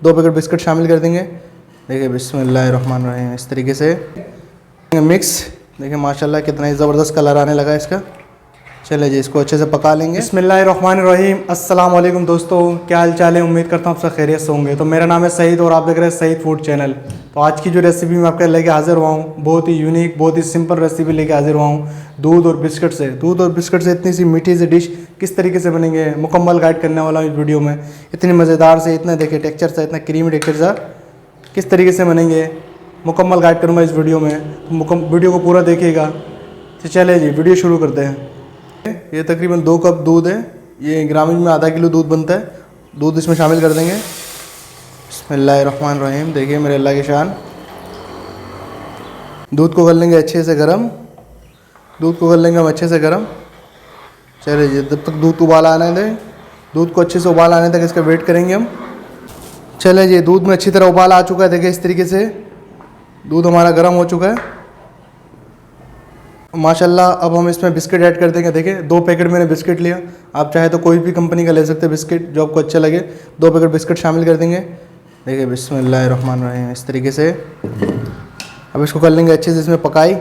2 packet biscuit शामिल कर देंगे। देखिए बिस्मिल्लाहिर्रहमानिर्रहीम, इस तरीके से मिक्स। देखिए माशाल्लाह कितना ही ज़बरदस्त कलर आने लगा इसका। चलिए जी, इसको अच्छे से पका लेंगे। बिस्मिल्लाहिर्रहमानिर्रहीम। अस्सलाम वालेकुम दोस्तों, क्या हाल चाल है? उम्मीद करता हूँ आप सब खैरियत से होंगे। तो मेरा नाम है सईद और आप देख रहे हैं सईद फूड चैनल। तो आज की जो रेसिपी मैं आपके लेके हाजिर हुआ हूँ, बहुत ही यूनिक, बहुत ही सिंपल रेसिपी लेके हाजिर हुआ हूँ। दूध और बिस्किट से इतनी सी मीठी सी डिश किस तरीके से बनेंगे, मुकम्मल गाइड करने वाला हूँ इस वीडियो में। इतनी मज़ेदार से, इतना देखिए टेक्चर सा, इतना क्रीमी टेक्चर सा, किस तरीके से बनेंगे मुकम्मल गाइड करूँगा इस वीडियो में। तो वीडियो को पूरा देखिएगा। तो चले जी, वीडियो शुरू करते हैं। ये तकरीबन 2 कप दूध है। ये ग्रामीण में आधा किलो दूध बनता है। दूध इसमें शामिल कर देंगे। बिस्मिल्लाहिर्रहमानिर्रहीम। देखिए मेरे अल्लाह की शान। दूध को कर लेंगे अच्छे से गर्म। दूध को कर लेंगे हम अच्छे से गर्म। चलिए जी, जब तक दूध उबाल आने दें, दूध को अच्छे से उबाल आने तक इसका वेट करेंगे हम। चलिए जी, दूध में अच्छी तरह उबाल आ चुका है। देखिए इस तरीके से दूध हमारा गर्म हो चुका है माशाल्लाह। अब हम इसमें बिस्किट ऐड कर देंगे। देखिए 2 पैकेट मैंने बिस्किट लिया। आप चाहे तो कोई भी कंपनी का ले सकते हैं बिस्किट, जो आपको अच्छा लगे। 2 पैकेट बिस्किट शामिल कर देंगे। देखिए बिस्मिल्लाहिर्रहमानिर्रहीम, इस तरीके से अब इसको कर लेंगे अच्छे से इसमें पकाई।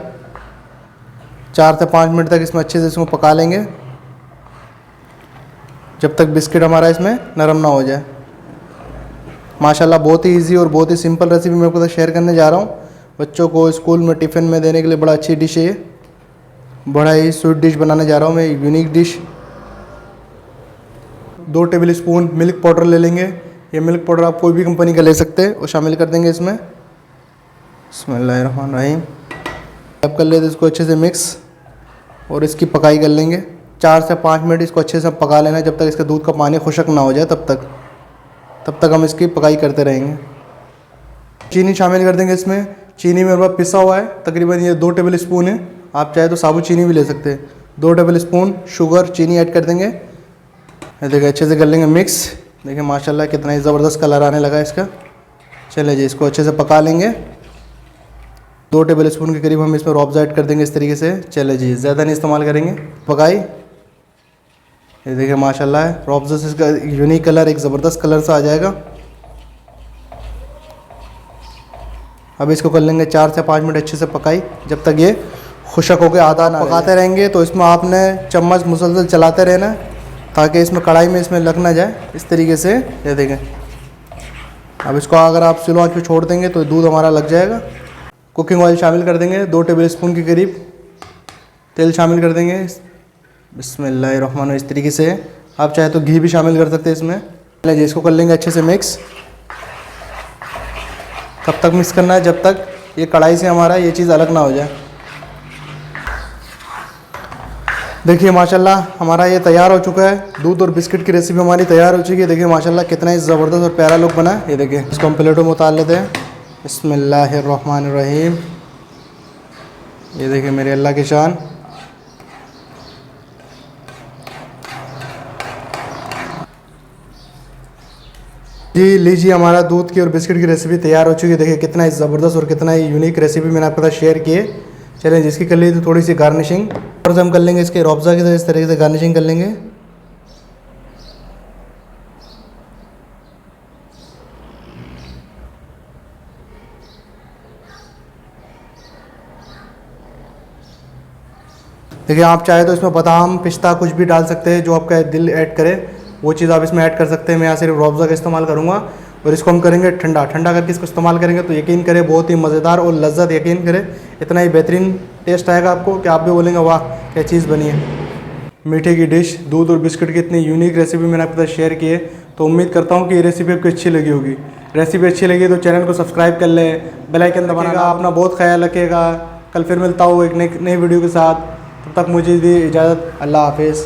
4 से 5 मिनट तक इसमें अच्छे से इसको पका लेंगे, जब तक बिस्किट हमारा इसमें नरम ना हो जाए। माशाल्लाह बहुत ही ईजी और बहुत ही सिंपल रेसिपी मैं आपके साथ शेयर करने जा रहा हूँ। बच्चों को स्कूल में टिफ़िन में देने के लिए बड़ा अच्छी डिश है ये। बड़ा ही स्वीट डिश बनाने जा रहा हूँ मैं, unique dish. 2 table spoon milk powder ले लेंगे। ये मिल्क पाउडर आप कोई भी कंपनी का ले सकते हैं और शामिल कर देंगे इसमें। बिस्मिल्लाहिर्रहमानिर्रहीम। अब कर लेते इसको अच्छे से मिक्स और इसकी पकाई कर लेंगे। 4 से 5 मिनट इसको अच्छे से पका लेना है, जब तक इसका दूध का पानी खुशक ना हो जाए तब तक हम इसकी पकाई करते रहेंगे। चीनी शामिल कर देंगे इसमें। चीनी मेरे पास पिसा हुआ है, तकरीबन ये 2 टेबल स्पून है। आप चाहे तो साबुत चीनी भी ले सकते हैं। 2 टेबल स्पून शुगर चीनी ऐड कर देंगे। देखिए अच्छे से कर लेंगे मिक्स। देखिए माशाल्लाह कितना ही ज़बरदस्त कलर आने लगा इसका। चलिए जी, इसको अच्छे से पका लेंगे। 2 टेबल स्पून के करीब हम इसमें रूह अफ़ज़ा ऐड कर देंगे इस तरीके से। चलिए जी, ज़्यादा नहीं इस्तेमाल करेंगे। पकाई। ये देखिए माशाल्लाह रूह अफ़ज़ा से इसका यूनिक कलर, एक ज़बरदस्त कलर सा आ जाएगा। अब इसको कर लेंगे 4 से 5 मिनट अच्छे से पकाई, जब तक ये खुशक होकर आधा ना पकाते रहेंगे। तो इसमें आपने चम्मच मुसलसल चलाते रहना है, ताकि इसमें कढ़ाई में इसमें लग ना जाए। इस तरीके से ये देखें। अब इसको अगर आप स्लो आंच पे छोड़ देंगे तो दूध हमारा लग जाएगा। कुकिंग ऑयल शामिल कर देंगे। 2 टेबल स्पून के करीब तेल शामिल कर देंगे। बिस्मिल्लाहिर्रहमानिर्रहीम, इस तरीके से। आप चाहे तो घी भी शामिल कर सकते हैं इसमें। पहले इसको कर लेंगे अच्छे से मिक्स। कब तक मिक्स करना है? जब तक ये कढ़ाई से हमारा ये चीज़ अलग ना हो जाए। देखिए माशाल्लाह हमारा ये तैयार हो चुका है। दूध और बिस्किट की रेसिपी हमारी तैयार हो चुकी है। देखिए माशाल्लाह कितना ही ज़बरदस्त और प्यारा लुक बना है। ये देखिए, इसको हम प्लेटों में उतार लेते हैं। बिस्मिल्लाहिर्रहमानिर्रहीम। ये देखिए मेरे अल्लाह की शान। जी लीजिए, हमारा दूध की और बिस्किट की रेसिपी तैयार हो चुकी है। देखिए कितना ही ज़बरदस्त और कितना ही यूनिक रेसिपी मैंने आपके साथ शेयर की है। चलिए जिसकी कर ली तो थोड़ी सी गार्निशिंग और हम कर लेंगे इसके रूह अफ़ज़ा की तरह। इस तरीके से गार्निशिंग कर लेंगे। देखिए आप चाहे तो इसमें बादाम पिस्ता कुछ भी डाल सकते हैं, जो आपका दिल ऐड करे वो चीज़ आप इसमें ऐड कर सकते हैं। मैं यहाँ सिर्फ रूह अफ़ज़ा का इस्तेमाल करूँगा और इसको हम करेंगे ठंडा। ठंडा करके इसको इस्तेमाल करेंगे तो यकीन करें बहुत ही मज़ेदार और लज्जत, यकीन करें इतना ही बेहतरीन टेस्ट आएगा आपको कि आप भी बोलेंगे वाह क्या चीज़ बनी है। मीठे की डिश, दूध और बिस्किट की इतनी यूनिक रेसिपी मैंने आपके साथ शेयर की है। तो उम्मीद करता हूँ कि ये रेसिपी आपको अच्छी लगी होगी। रेसिपी अच्छी लगी तो चैनल को सब्सक्राइब कर लें, बेल आइकन दबाना। अपना बहुत ख्याल रखिएगा। कल फिर मिलता हूँ एक नई वीडियो के साथ। तब तक मुझे दी इजाज़त। अल्लाह हाफिज़।